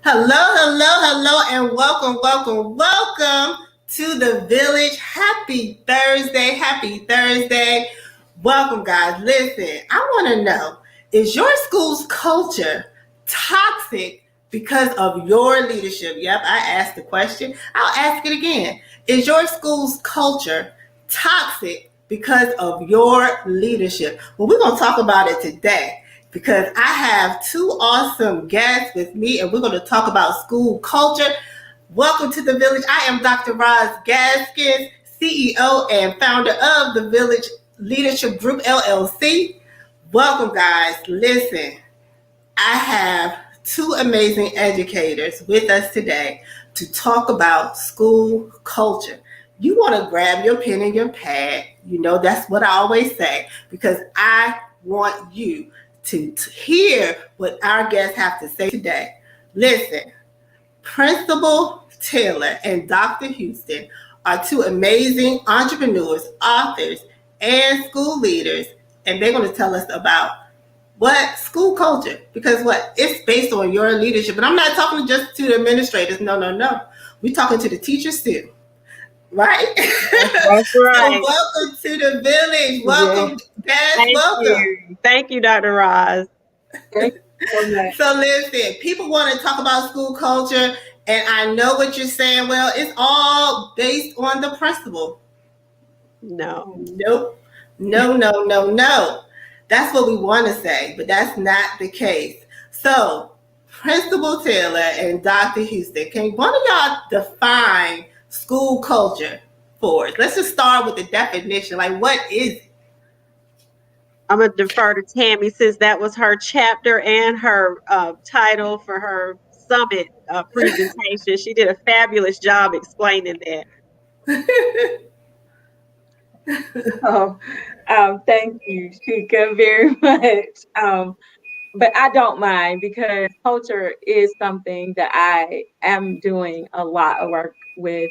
Hello, hello, hello, and welcome, welcome, welcome to the village. Happy Thursday, happy Thursday. Welcome, guys. Listen, I want to know, is your school's culture toxic because of your leadership? Yep, I asked the question. I'll ask it again. Is your school's culture toxic because of your leadership? Well, we're going to talk about it today, because I have two awesome guests with me, and we're going to talk about school culture. Welcome to the village. I am Dr. Roz Gaskins, CEO and founder of the Village Leadership Group, LLC. Welcome, guys. Listen, I have two amazing educators with us today to talk about school culture. You want to grab your pen and your pad. You know, that's what I always say, because I want you to hear what our guests have to say today. Listen, Principal Taylor and Dr. Houston are two amazing entrepreneurs, authors, and school leaders, and they're going to tell us about what school culture, because what it's based on your leadership. And I'm not talking just to the administrators. No. We're talking to the teachers too. Right? That's right. So welcome to the village. Welcome, guys. Welcome. Thank you, Dr. Roz. So listen, people want to talk about school culture, and I know what you're saying. Well, it's all based on the principal. No. Nope. No. That's what we want to say, but that's not the case. So, Principal Taylor and Dr. Houston, can one of y'all define school culture for us? Let's just start with the definition. Like, what is it? I'm going to defer to Tammy, since that was her chapter and her title for her summit presentation. She did a fabulous job explaining that. Thank you, Sheka, very much. But I don't mind, because culture is something that I am doing a lot of work with.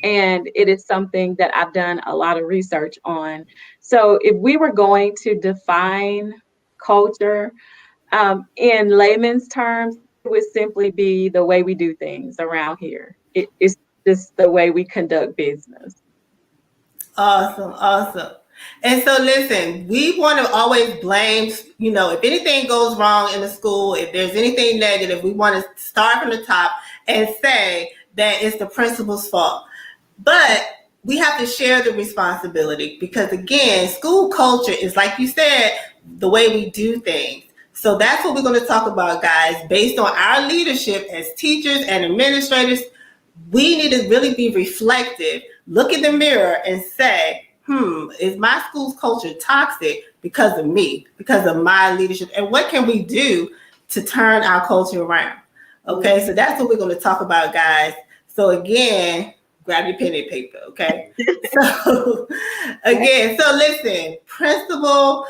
And it is something that I've done a lot of research on. So if we were going to define culture in layman's terms, it would simply be the way we do things around here. It's just the way we conduct business. Awesome. And so listen, we want to always blame, if anything goes wrong in the school, if there's anything negative, we want to start from the top and say that it's the principal's fault. But we have to share the responsibility, because again, school culture is, like you said, the way we do things. So that's what we're going to talk about, guys. Based on our leadership as teachers and administrators, we need to really be reflective, look in the mirror and say, is my school's culture toxic because of me, because of my leadership? And what can we do to turn our culture around? Okay, so that's what we're going to talk about, guys. So again, grab your pen and paper, okay? So listen, Principal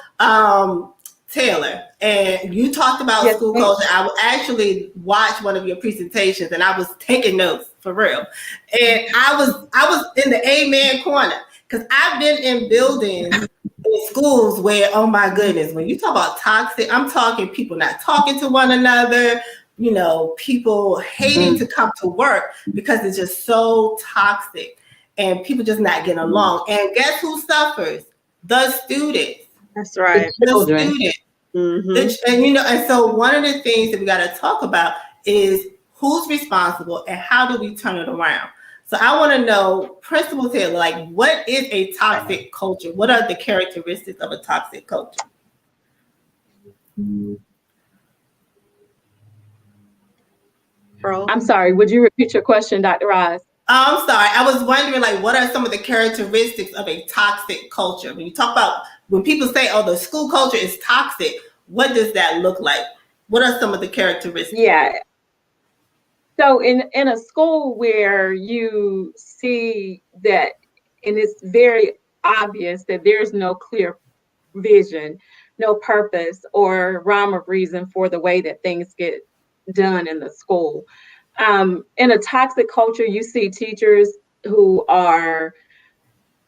Taylor, and you talked about school culture. I actually watched one of your presentations, and I was taking notes for real. And I was in the amen corner, because I've been in buildings in schools where, oh my goodness, when you talk about toxic, I'm talking people not talking to one another, people hating to come to work because it's just so toxic, and people just not getting along. And guess who suffers? The students. That's right. The students. Mm-hmm. And so one of the things that we got to talk about is who's responsible and how do we turn it around. So I want to know, Principal Taylor, like, what is a toxic culture? What are the characteristics of a toxic culture? I'm sorry, would you repeat your question, Dr. Roz? I'm sorry. I was wondering, like, what are some of the characteristics of a toxic culture? When you talk about, when people say, oh, the school culture is toxic, what does that look like? What are some of the characteristics? Yeah. So in a school where you see that, and it's very obvious that there's no clear vision, no purpose or rhyme or reason for the way that things get done in the school. In a toxic culture, you see teachers who are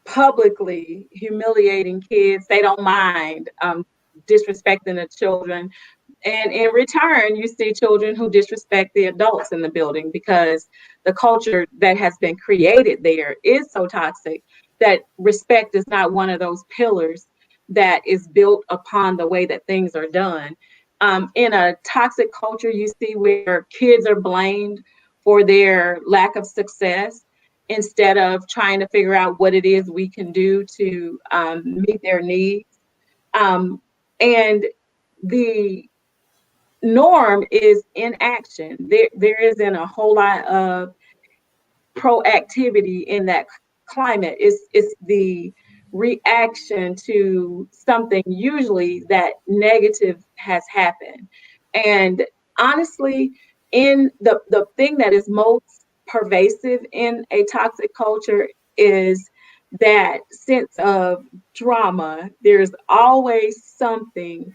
publicly humiliating kids. They don't mind disrespecting the children. And in return, you see children who disrespect the adults in the building because the culture that has been created there is so toxic that respect is not one of those pillars that is built upon the way that things are done. In a toxic culture, you see where kids are blamed for their lack of success instead of trying to figure out what it is we can do to meet their needs. And the norm is inaction. There isn't a whole lot of proactivity in that climate. It's the reaction to something usually that negative has happened. And honestly, in the thing that is most pervasive in a toxic culture is that sense of drama. There's always something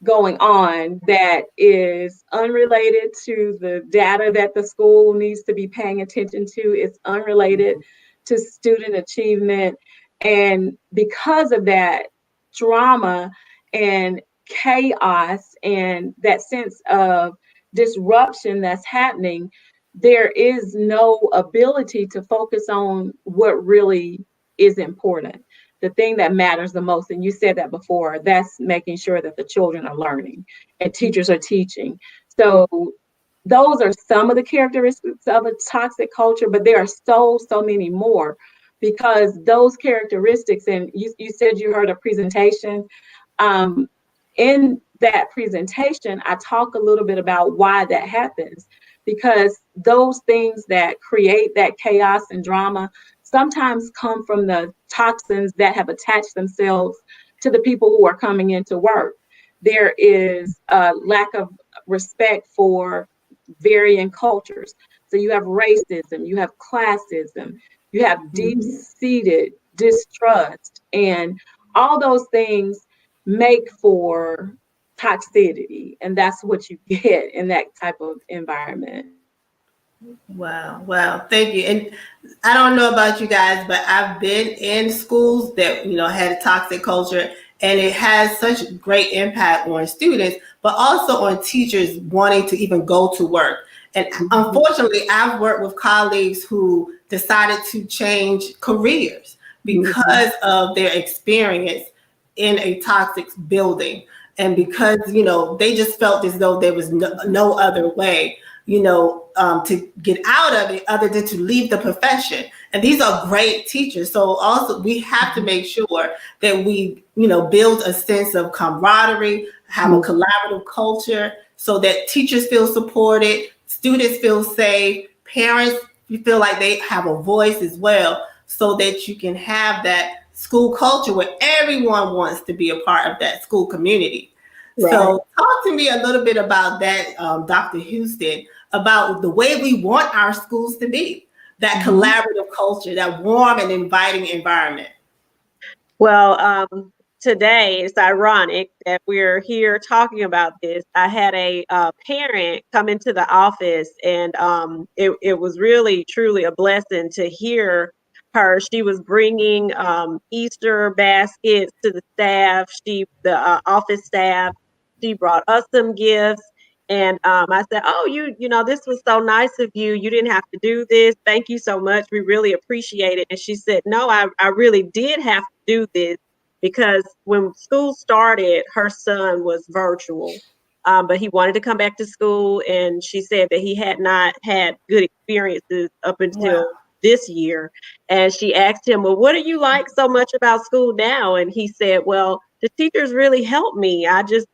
going on that is unrelated to the data that the school needs to be paying attention to. It's unrelated to student achievement. And because of that drama and chaos and that sense of disruption that's happening, there is no ability to focus on what really is important, the thing that matters the most. And you said that before, that's making sure that the children are learning and teachers are teaching. So those are some of the characteristics of a toxic culture, but there are so many more, because those characteristics, and you said you heard a presentation. In that presentation, I talk a little bit about why that happens, because those things that create that chaos and drama sometimes come from the toxins that have attached themselves to the people who are coming into work. There is a lack of respect for varying cultures. So you have racism, you have classism, you have deep-seated distrust, and all those things make for toxicity, and that's what you get in that type of environment. Wow, wow, thank you. And I don't know about you guys, but I've been in schools that had a toxic culture, and it has such great impact on students, but also on teachers wanting to even go to work. And unfortunately, I've worked with colleagues who decided to change careers because of their experience in a toxic building, and because they just felt as though there was no other way to get out of it other than to leave the profession. And these are great teachers. So also we have to make sure that we, build a sense of camaraderie, have a collaborative culture so that teachers feel supported, students feel safe, parents feel like they have a voice as well, so that you can have that school culture where everyone wants to be a part of that school community. Right. So talk to me a little bit about that, Dr. Houston, about the way we want our schools to be, that collaborative culture, that warm and inviting environment. Well, today it's ironic that we're here talking about this. I had a parent come into the office, and it was really, truly a blessing to hear her. She was bringing Easter baskets to the staff, the office staff. She brought us some gifts. And I said, oh, this was so nice of you. You didn't have to do this. Thank you so much. We really appreciate it. And she said, no, I really did have to do this, because when school started, her son was virtual, but he wanted to come back to school. And she said that he had not had good experiences up until this year. And she asked him, well, what do you like so much about school now? And he said, well, the teachers really helped me. I just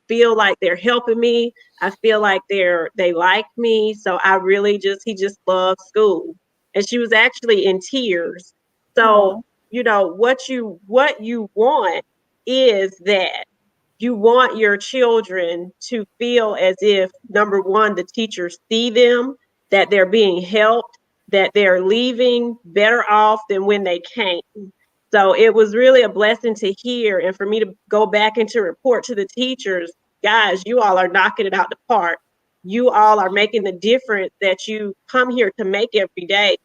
feel like they're helping me. I feel like they like me. So he just loves school. And she was actually in tears. So, what you want is that you want your children to feel as if, number one, the teachers see them, that they're being helped, that they're leaving better off than when they came. So it was really a blessing to hear, and for me to go back and to report to the teachers, guys, you all are knocking it out the park. You all are making the difference that you come here to make every day.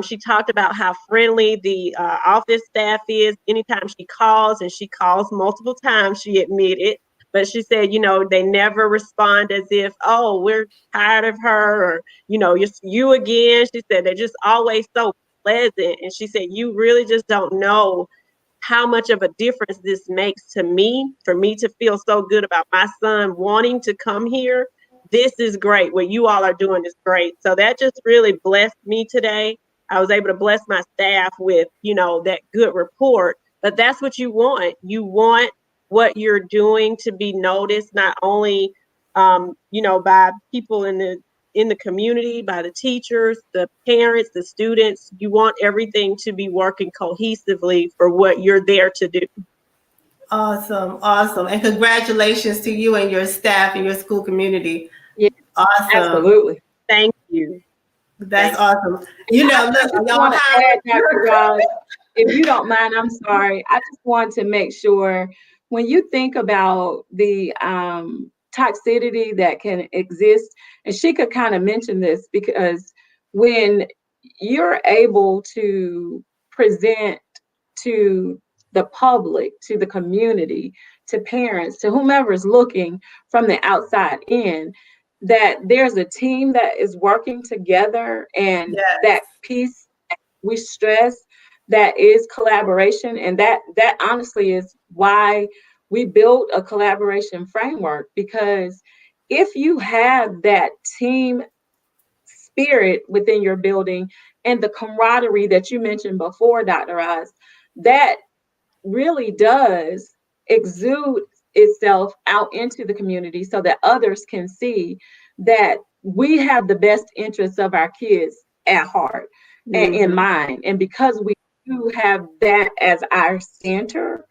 She talked about how friendly the office staff is. Anytime she calls, and she calls multiple times, she admitted, But she said, you know, they never respond as if, oh, we're tired of her, or, you know, you again. She said they're just always so pleasant. And she said, you really just don't know how much of a difference this makes to me, for me to feel so good about my son wanting to come here. This is great. What you all are doing is great. So that just really blessed me today. I was able to bless my staff with, you know, that good report. But that's what you want. You want what you're doing to be noticed, not only, you know, by people in the community, by the teachers, the parents, the students. You want everything to be working cohesively for what you're there to do. Awesome. Awesome. And congratulations to you and your staff and your school community. Yeah, Awesome. absolutely. Thank you. That's awesome. You know, look, I want to add, Dr. Ross, if you don't mind, I'm sorry. I just want to make sure when you think about the toxicity that can exist, and Sheka kind of mentioned this, because when you're able to present to the public, to the community, to parents, to whomever is looking from the outside in, that there's a team that is working together, and yes. that piece we stress, that is collaboration. And that honestly is why we built a collaboration framework, because if you have that team spirit within your building and the camaraderie that you mentioned before, Dr. Oz, that really does exude itself out into the community, so that others can see that we have the best interests of our kids at heart and in mind. And because we do have that as our center,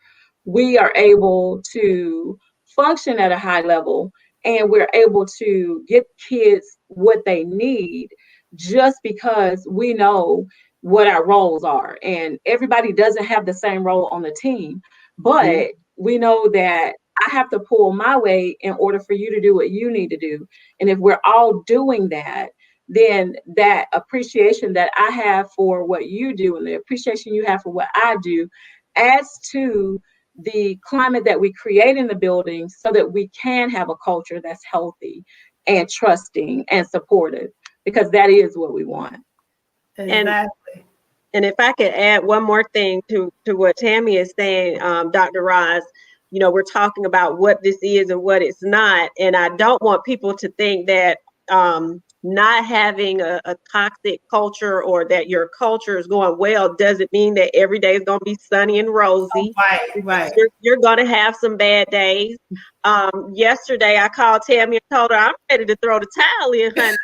we are able to function at a high level, and we're able to get kids what they need, just because we know what our roles are. And everybody doesn't have the same role on the team, but we know that I have to pull my weight in order for you to do what you need to do. And if we're all doing that, then that appreciation that I have for what you do and the appreciation you have for what I do adds to the climate that we create in the building, so that we can have a culture that's healthy and trusting and supportive, because that is what we want. Exactly. And if I could add one more thing to what Tammy is saying, Dr. Roz, you know, we're talking about what this is and what it's not. And I don't want people to think that not having a toxic culture, or that your culture is going well, doesn't mean that every day is going to be sunny and rosy. Right. You're going to have some bad days. Yesterday, I called Tammy and told her I'm ready to throw the towel in, honey.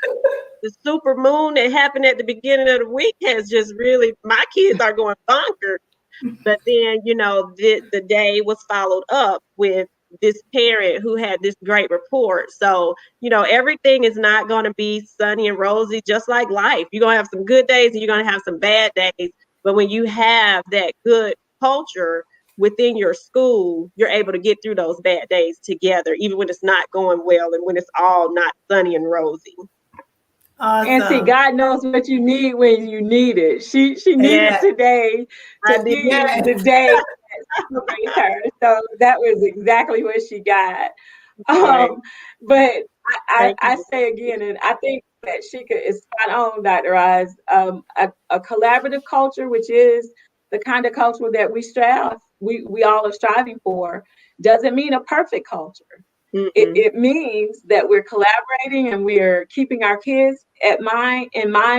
The super moon that happened at the beginning of the week has just really, my kids are going bonkers. But then, you know, the day was followed up with this parent who had this great report. So, you know, everything is not going to be sunny and rosy, just like life. You're going to have some good days and you're going to have some bad days. But when you have that good culture within your school, you're able to get through those bad days together, even when it's not going well and when it's all not sunny and rosy. Awesome. And see, God knows what you need when you need it. She needed today to be the day that celebrates her. So that was exactly what she got. But I say again, and I think that Sheka is spot on, Dr. Oz, a collaborative culture, which is the kind of culture that we all are striving for, doesn't mean a perfect culture. It means that we're collaborating and we're keeping our kids in mind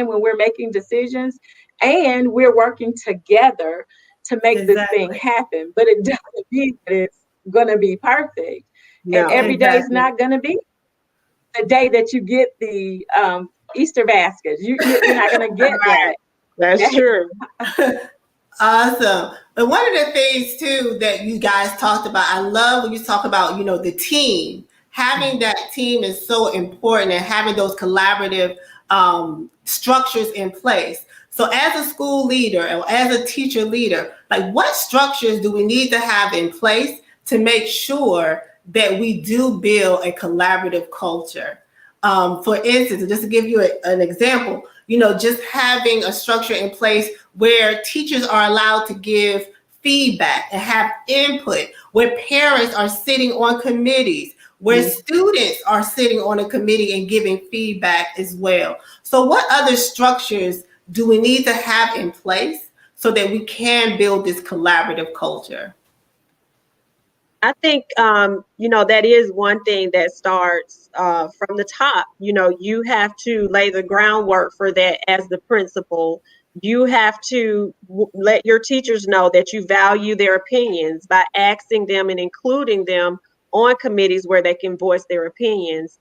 when we're making decisions, and we're working together to make this thing happen. But it doesn't mean that it's going to be perfect. No, and every day is not going to be the day that you get the Easter baskets. You're not going to get that. That's true. Awesome. But one of the things too that you guys talked about, I love when you talk about, you know, the team. Having that team is so important, and having those collaborative structures in place. So as a school leader or as a teacher leader, like, what structures do we need to have in place to make sure that we do build a collaborative culture? For instance, just to give you an example, you know, just having a structure in place where teachers are allowed to give feedback and have input, where parents are sitting on committees, where students are sitting on a committee and giving feedback as well. So what other structures do we need to have in place so that we can build this collaborative culture? I think, that is one thing that starts from the top. You have to lay the groundwork for that as the principal. You have to let your teachers know that you value their opinions by asking them and including them on committees where they can voice their opinions.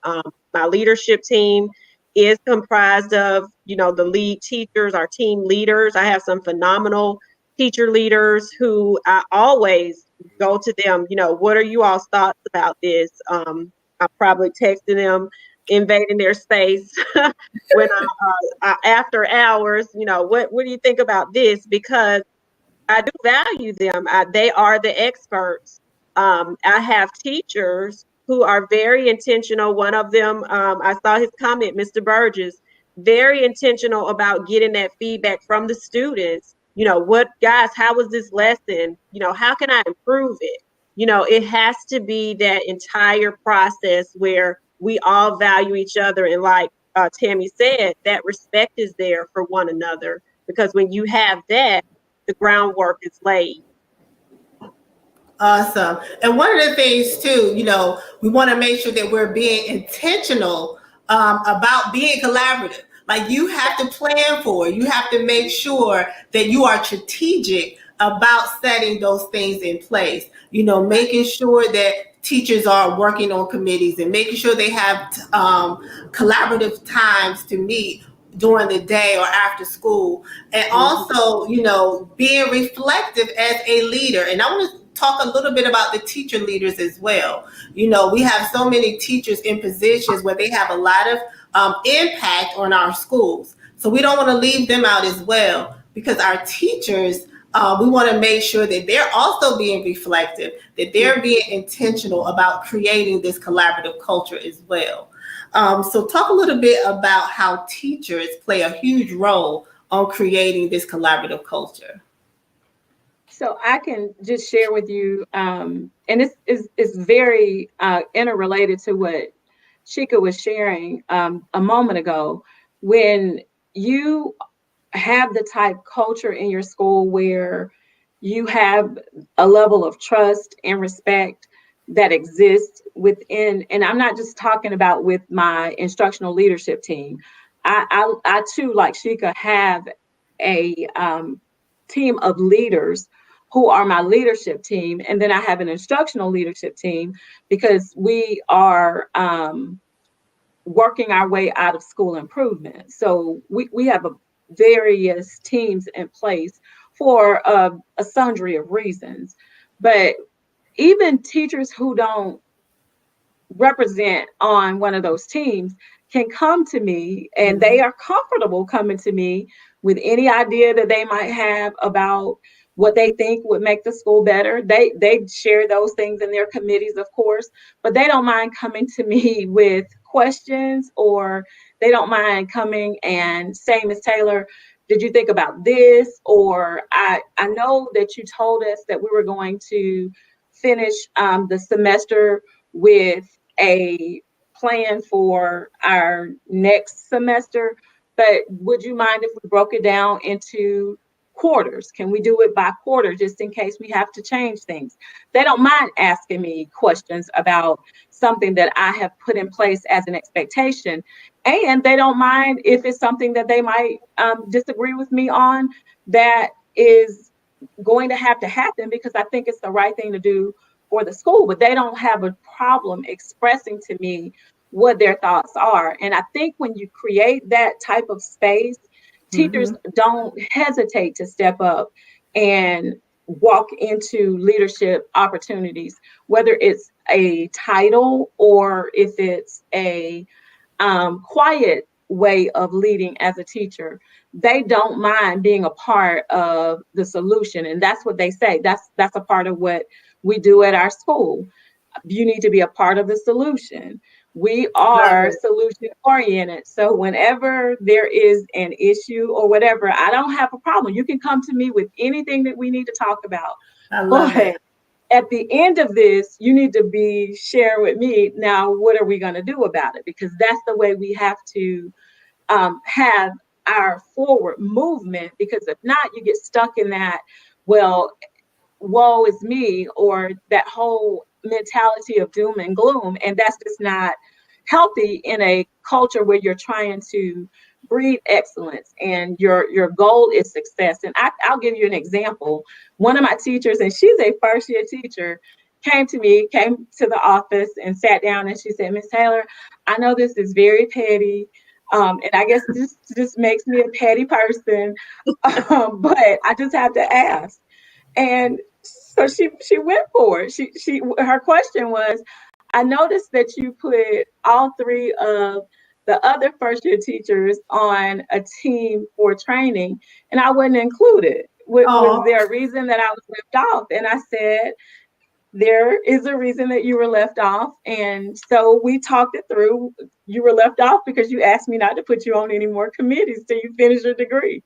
My leadership team is comprised of, the lead teachers, our team leaders. I have some phenomenal teacher leaders who I always go to them, what are you all's thoughts about this? I'm probably texting them, invading their space when after hours, what do you think about this? Because I do value them. They are the experts. I have teachers who are very intentional. One of them, I saw his comment, Mr. Burgess, very intentional about getting that feedback from the students. What, guys, how was this lesson? How can I improve it? It has to be that entire process where we all value each other. And like Tammy said, that respect is there for one another. Because when you have that, the groundwork is laid. Awesome. And one of the things too, we want to make sure that we're being intentional about being collaborative. Like you have to plan for it. You have to make sure that you are strategic about setting those things in place. Making sure that teachers are working on committees and making sure they have collaborative times to meet during the day or after school. And also, being reflective as a leader. And I want to talk a little bit about the teacher leaders as well. We have so many teachers in positions where they have a lot of impact on our schools. So we don't want to leave them out as well, because our teachers, we want to make sure that they're also being reflective, that they're being intentional about creating this collaborative culture as well. So talk a little bit about how teachers play a huge role on creating this collaborative culture. So I can just share with you, and it's very interrelated to what Sheka was sharing a moment ago. When you have the type culture in your school where you have a level of trust and respect that exists within, and I'm not just talking about with my instructional leadership team. I too, like Sheka, have a team of leaders who are my leadership team. And then I have an instructional leadership team because we are working our way out of school improvement. So we have various teams in place for a sundry of reasons. But even teachers who don't represent on one of those teams can come to me, and they are comfortable coming to me with any idea that they might have about what they think would make the school better. They share those things in their committees, of course, but they don't mind coming to me with questions, or they don't mind coming and saying, Ms. Taylor, did you think about this? Or I know that you told us that we were going to finish the semester with a plan for our next semester, but would you mind if we broke it down into quarters? Can we do it by quarter just in case we have to change things? They don't mind asking me questions about something that I have put in place as an expectation. And they don't mind if it's something that they might disagree with me on that is going to happen because I think it's the right thing to do for the school, but they don't have a problem expressing to me what their thoughts are. And I think when you create that type of space, teachers don't hesitate to step up and walk into leadership opportunities, whether it's a title or if it's a quiet way of leading as a teacher. They don't mind being a part of the solution. And that's what they say. That's a part of what we do at our school. You need to be a part of the solution. We Love are it. solution oriented. So whenever there is an issue or whatever, I don't have a problem. You can come to me with anything that we need to talk about. I love it. But at the end of this, you need to be sharing with me now, what are we going to do about it? Because that's the way we have to have our forward movement. Because if not, you get stuck in that, well, woe is me, or that whole mentality of doom and gloom. And that's just not healthy in a culture where you're trying to breed excellence and your goal is success. And I'll give you an example. One of my teachers, and she's a first year teacher, came to the office and sat down, and she said, Miss Taylor, I know this is very petty. And I guess this just makes me a petty person. But I just have to ask. And so she went for it. She her question was, I noticed that you put all three of the other first year teachers on a team for training, and I wasn't included. Was Oh, there a reason that I was left off? And I said, there is a reason that you were left off. And so we talked it through. You were left off because you asked me not to put you on any more committees till you finish your degree.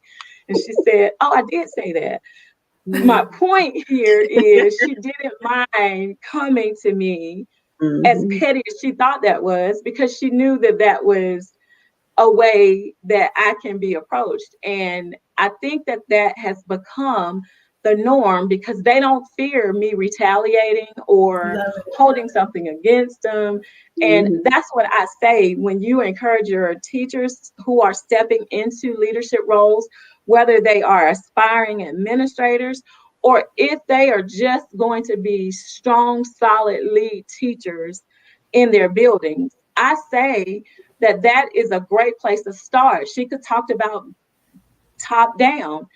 And she said, oh, I did say that. My point here is she didn't mind coming to me, as petty as she thought that was, because she knew that that was a way that I can be approached. And I think that that has become the norm because they don't fear me retaliating or love it. holding something against them. And that's what I say when you encourage your teachers who are stepping into leadership roles, whether they are aspiring administrators or if they are just going to be strong, solid lead teachers in their buildings. I say that that is a great place to start. Sheka talked about top down.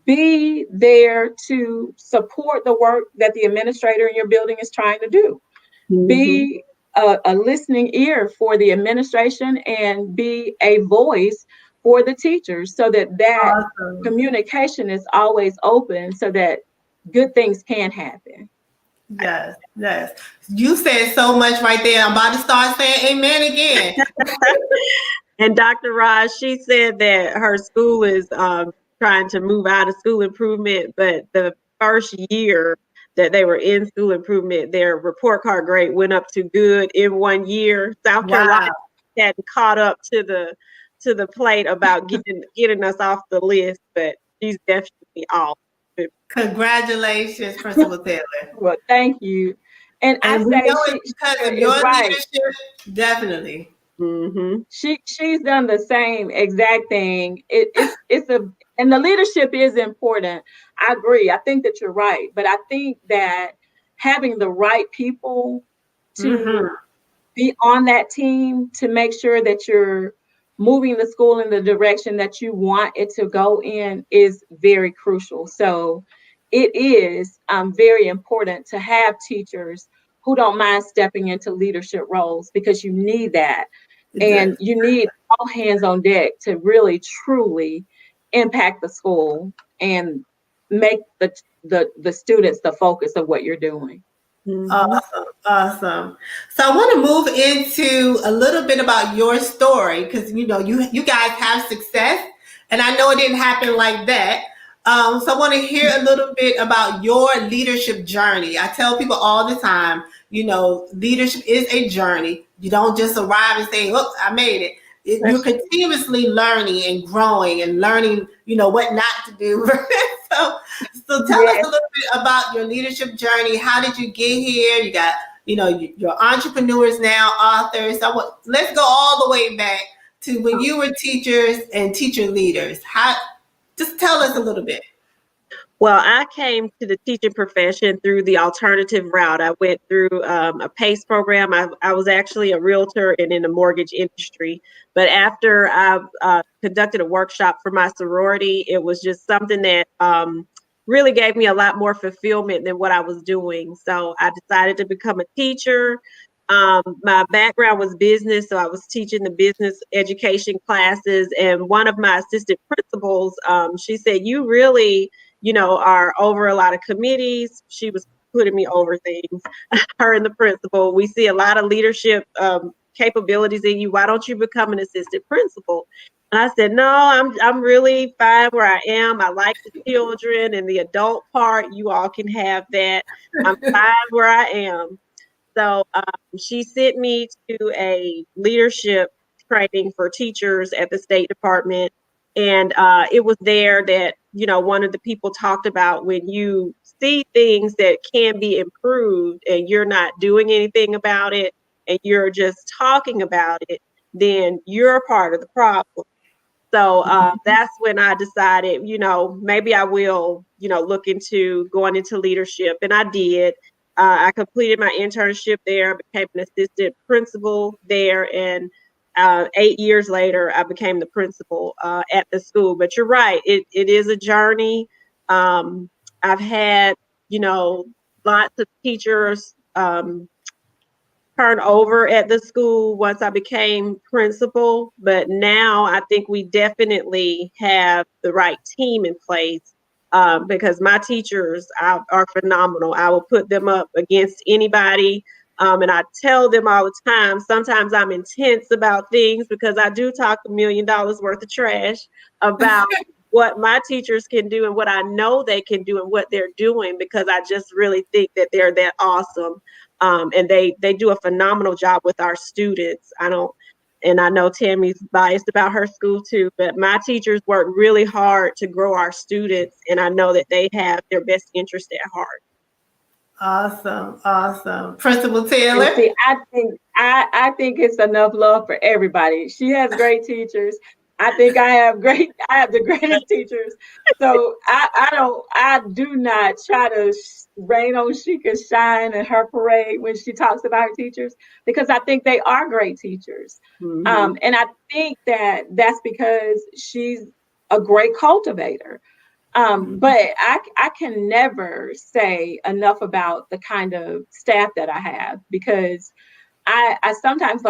Be there to support the work that the administrator in your building is trying to do. Be a listening ear for the administration and be a voice for the teachers so that that Awesome. communication is always open so that good things can happen. Yes, yes. You said so much right there. I'm about to start saying amen again. And Dr. Raj, she said that her school is trying to move out of school improvement, but the first year that they were in school improvement, their report card grade went up to good in 1 year. South Carolina Wow. hadn't caught up to the plate about getting us off the list, but she's definitely off. Congratulations, Principal Taylor. Well, thank you. And I And we say know it's because of is your right. leadership. Definitely. She's done the same exact thing. And the leadership is important. I agree. I think that you're right, but I think that having the right people to be on that team to make sure that you're moving the school in the direction that you want it to go in is very crucial. So it is very important to have teachers who don't mind stepping into leadership roles because you need that. And you need all hands on deck to really truly impact the school and make the students the focus of what you're doing. Awesome, awesome. So I want to move into a little bit about your story because you guys have success, and I know it didn't happen like that. So I want to hear a little bit about your leadership journey. I tell people all the time, leadership is a journey. You don't just arrive and say, "Look, I made it." You're continuously learning and growing and learning, what not to do. So tell us a little bit about your leadership journey. How did you get here? You got, your entrepreneurs now, authors. So let's go all the way back to when you were teachers and teacher leaders. Just tell us a little bit. Well, I came to the teaching profession through the alternative route. I went through a PACE program. I was actually a realtor and in the mortgage industry. But after I conducted a workshop for my sorority, it was just something that really gave me a lot more fulfillment than what I was doing. So I decided to become a teacher. My background was business, so I was teaching the business education classes. And one of my assistant principals, she said, "You really, are over a lot of committees." She was putting me over things. Her and the principal, we see a lot of leadership capabilities in you. Why don't you become an assistant principal? And I said, no, I'm really fine where I am. I like the children and the adult part. You all can have that. I'm fine where I am. So she sent me to a leadership training for teachers at the State Department. And it was there that, one of the people talked about when you see things that can be improved and you're not doing anything about it and you're just talking about it, then you're a part of the problem. So that's when I decided, maybe I will, look into going into leadership. And I did. I completed my internship there, became an assistant principal there. And 8 years later, I became the principal at the school. But you're right, it is a journey. I've had, lots of teachers turn over at the school once I became principal, but now I think we definitely have the right team in place because my teachers are phenomenal. I will put them up against anybody. And I tell them all the time, sometimes I'm intense about things because I do talk $1 million worth of trash about what my teachers can do and what I know they can do and what they're doing because I just really think that they're that awesome. And they do a phenomenal job with our students. I know Tammy's biased about her school too, but my teachers work really hard to grow our students, and I know that they have their best interest at heart. Awesome. Principal Taylor. And see, I think it's enough love for everybody. She has great teachers. I think I have the greatest teachers. So I do not try to rain on Sheka's shine and her parade when she talks about her teachers, because I think they are great teachers. Mm-hmm. And I think that's because she's a great cultivator. But I can never say enough about the kind of staff that I have, because I sometimes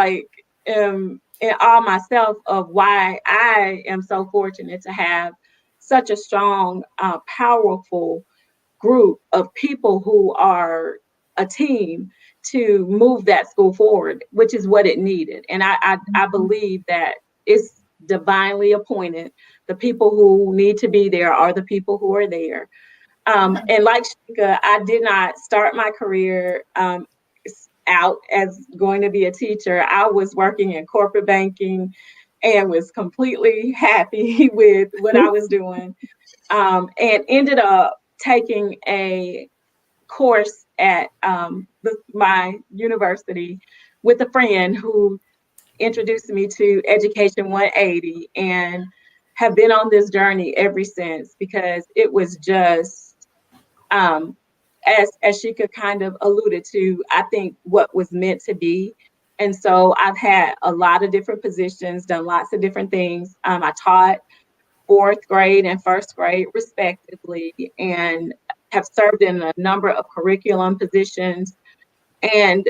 am in awe myself of why I am so fortunate to have such a strong, powerful group of people who are a team to move that school forward, which is what it needed. And I believe that it's divinely appointed. The people who need to be there are the people who are there. And like Sheka, I did not start my career out as going to be a teacher. I was working in corporate banking and was completely happy with what I was doing, and ended up taking a course at my university with a friend who introduced me to Education 180, and have been on this journey ever since, because it was just as she could kind of alluded to, I think what was meant to be. And so I've had a lot of different positions, done lots of different things. I taught 4th grade and 1st grade respectively, and have served in a number of curriculum positions, and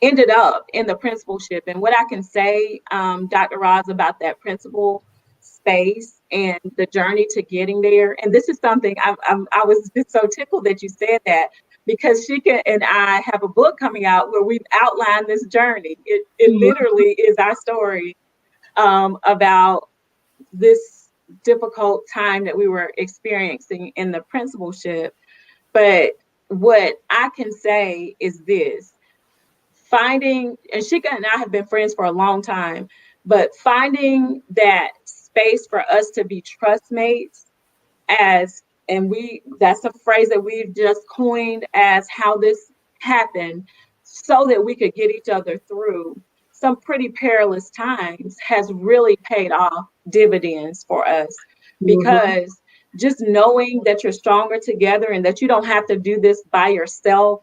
ended up in the principalship. And what I can say, Dr. Roz, about that principal space and the journey to getting there, and this is something I was just so tickled that you said that, because Sheka and I have a book coming out where we've outlined this journey. It literally is our story about this difficult time that we were experiencing in the principalship. But what I can say is this: finding, and Sheka and I have been friends for a long time, but finding that space for us to be trust mates, that's a phrase that we've just coined as how this happened, so that we could get each other through some pretty perilous times, has really paid off dividends for us. Because just knowing that you're stronger together and that you don't have to do this by yourself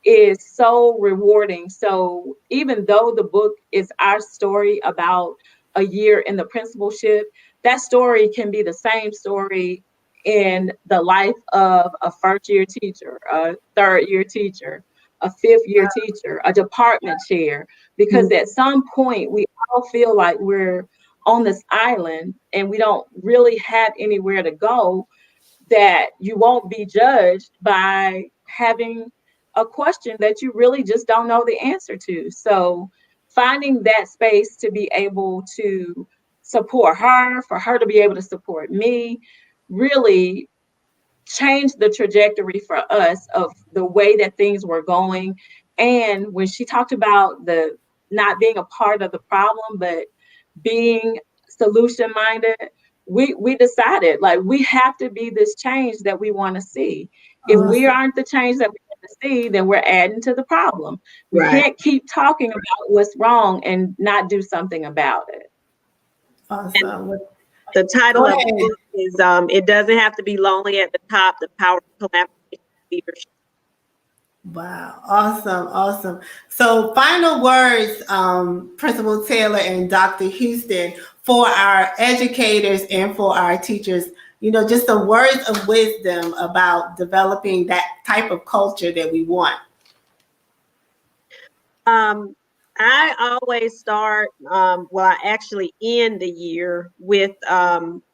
is so rewarding. So even though the book is our story about a year in the principalship, that story can be the same story in the life of a 1st-year teacher, a 3rd-year teacher, a 5th-year teacher, a department chair, because at some point we all feel like we're on this island and we don't really have anywhere to go, that you won't be judged by having a question that you really just don't know the answer to. So finding that space to be able to support her, for her to be able to support me, really changed the trajectory for us of the way that things were going. And when she talked about the not being a part of the problem, but being solution minded, we decided like we have to be this change that we want to see. If we Awesome. aren't the change that we want to see, then we're adding to the problem. We Right. can't keep talking about what's wrong and not do something about it. Awesome. The title Go of the ahead. book is It Doesn't Have to Be Lonely at the Top, The Power of Collaboration and Leadership. Wow. Awesome. Awesome. So final words, Principal Taylor and Dr. Houston, for our educators and for our teachers, just some words of wisdom about developing that type of culture that we want. I always start, I actually end the year with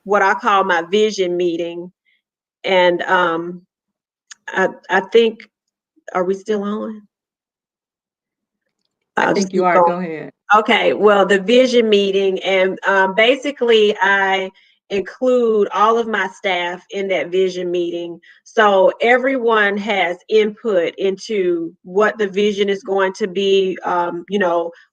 what I call my vision meeting. And I think, are we still on? I think you are. Go ahead. Okay, well, the vision meeting, and basically I include all of my staff in that vision meeting. So everyone has input into what the vision is going to be,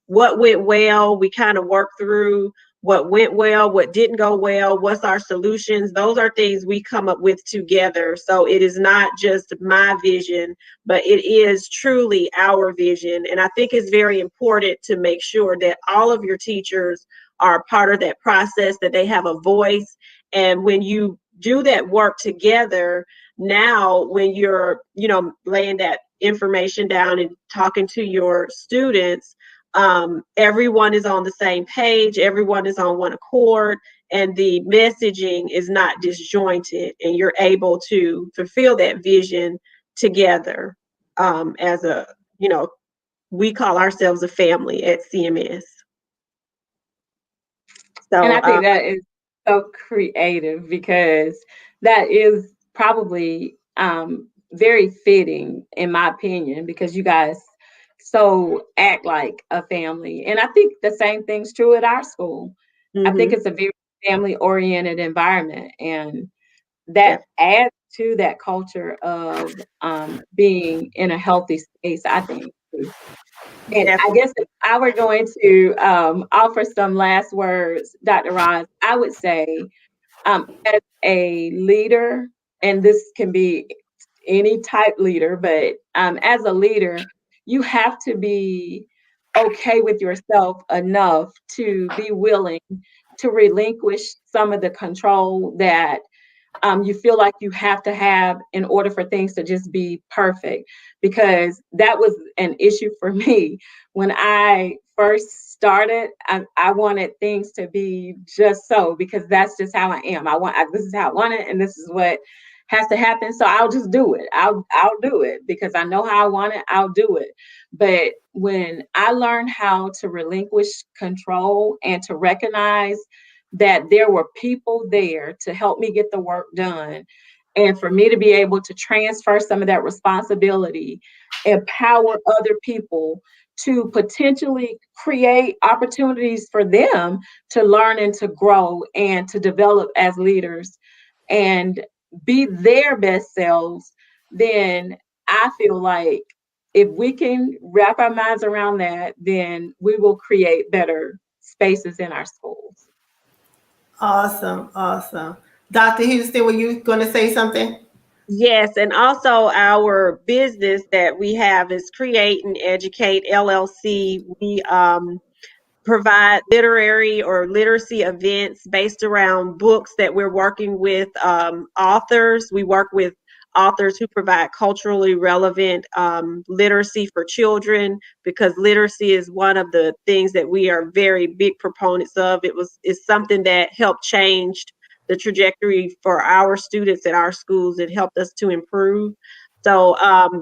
what went well, we kind of work through what went well, what didn't go well, what's our solutions. Those are things we come up with together. So it is not just my vision, but it is truly our vision. And I think it's very important to make sure that all of your teachers are part of that process, that they have a voice. And when you do that work together, now when you're, laying that information down and talking to your students, everyone is on the same page, everyone is on one accord, and the messaging is not disjointed, and you're able to fulfill that vision together as we call ourselves a family at CMS. So, and I think that is so creative, because that is probably very fitting, in my opinion, because you guys so act like a family. And I think the same thing's true at our school. I think it's a very family oriented environment, and that adds to that culture of being in a healthy space, I think. And I guess if I were going to offer some last words, Dr. Roz, I would say, as a leader, and this can be any type leader, but as a leader, you have to be okay with yourself enough to be willing to relinquish some of the control that you feel like you have to have in order for things to just be perfect. Because that was an issue for me when I first started. I wanted things to be just so, because that's just how I am. This is how I want it, and this is what has to happen. So I'll just do it. I'll do it because I know how I want it. I'll do it. But when I learned how to relinquish control and to recognize that there were people there to help me get the work done, and for me to be able to transfer some of that responsibility, empower other people to potentially create opportunities for them to learn and to grow and to develop as leaders and be their best selves, then I feel like if we can wrap our minds around that, then we will create better spaces in our schools. Awesome. Awesome. Dr. Houston, were you going to say something? Yes, and also our business that we have is Create and Educate LLC. We provide literary or literacy events based around books that we're working with authors. We work with authors who provide culturally relevant literacy for children, because literacy is one of the things that we are very big proponents of. It's something that helped change the trajectory for our students at our schools. It helped us to improve. So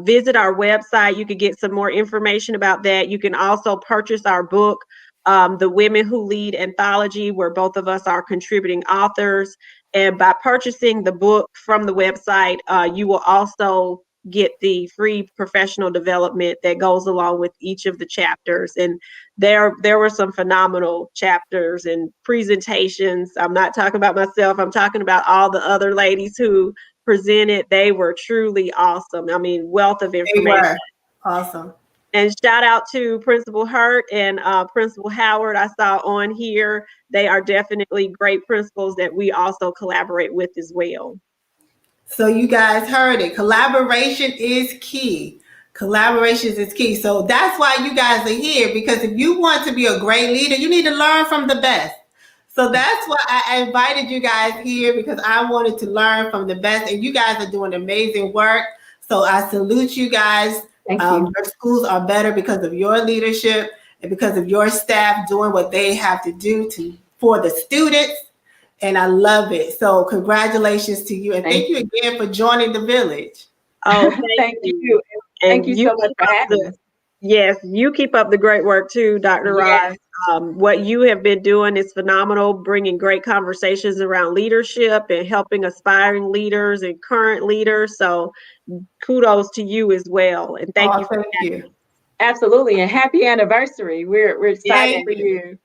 visit our website. You can get some more information about that. You can also purchase our book, The Women Who Lead Anthology, where both of us are contributing authors. And by purchasing the book from the website, you will also get the free professional development that goes along with each of the chapters. And there were some phenomenal chapters and presentations. I'm not talking about myself. I'm talking about all the other ladies who presented. They were truly awesome. I mean, wealth of information. They were awesome. And shout out to Principal Hurt and Principal Howard I saw on here. They are definitely great principals that we also collaborate with as well. So you guys heard it. Collaboration is key. Collaboration is key. So that's why you guys are here, because if you want to be a great leader, you need to learn from the best. So that's why I invited you guys here, because I wanted to learn from the best, and you guys are doing amazing work. So I salute you guys. Thank you. Your schools are better because of your leadership and because of your staff doing what they have to do for the students. And I love it. So congratulations to you. And thank you again for joining the village. Oh, thank you. Thank you so much for having us. Yes, you keep up the great work too, Dr. Ross. What you have been doing is phenomenal, bringing great conversations around leadership and helping aspiring leaders and current leaders. So kudos to you as well. And thank you for thank you. Absolutely. And happy anniversary. We're excited for you.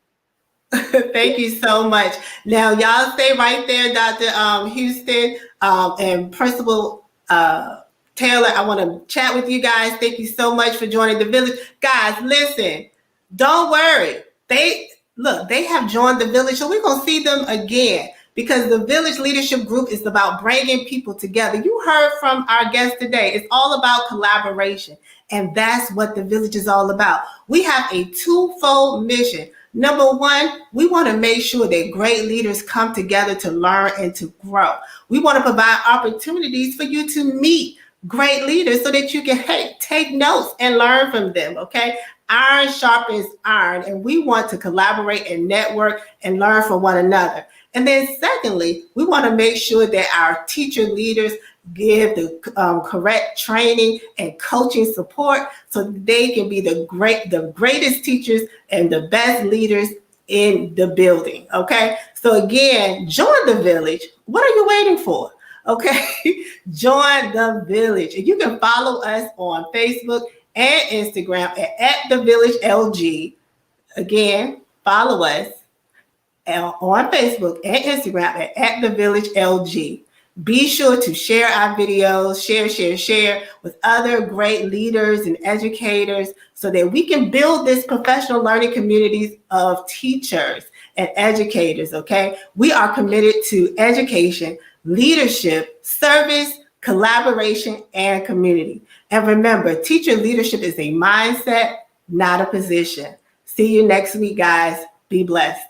Thank you so much. Now, y'all stay right there, Dr. Houston and Principal Taylor. I want to chat with you guys. Thank you so much for joining the village. Guys, listen, don't worry. They have joined the village, so we're going to see them again, because the Village Leadership Group is about bringing people together. You heard from our guest today. It's all about collaboration, and that's what the village is all about. We have a twofold mission. Number one, we want to make sure that great leaders come together to learn and to grow. We want to provide opportunities for you to meet great leaders so that you can take notes and learn from them, okay? Iron sharpens iron, and we want to collaborate and network and learn from one another. And then secondly, we want to make sure that our teacher leaders give the correct training and coaching support so that they can be the greatest teachers and the best leaders in the building, okay? So again, join the village. What are you waiting for? Okay, join the village. And you can follow us on Facebook and Instagram at the Village LG. Again, follow us on Facebook and Instagram at the Village LG. Be sure to share our videos, share with other great leaders and educators so that we can build this professional learning communities of teachers and educators, okay? We are committed to education, leadership, service, collaboration, and community. And remember, teacher leadership is a mindset, not a position. See you next week, guys. Be blessed.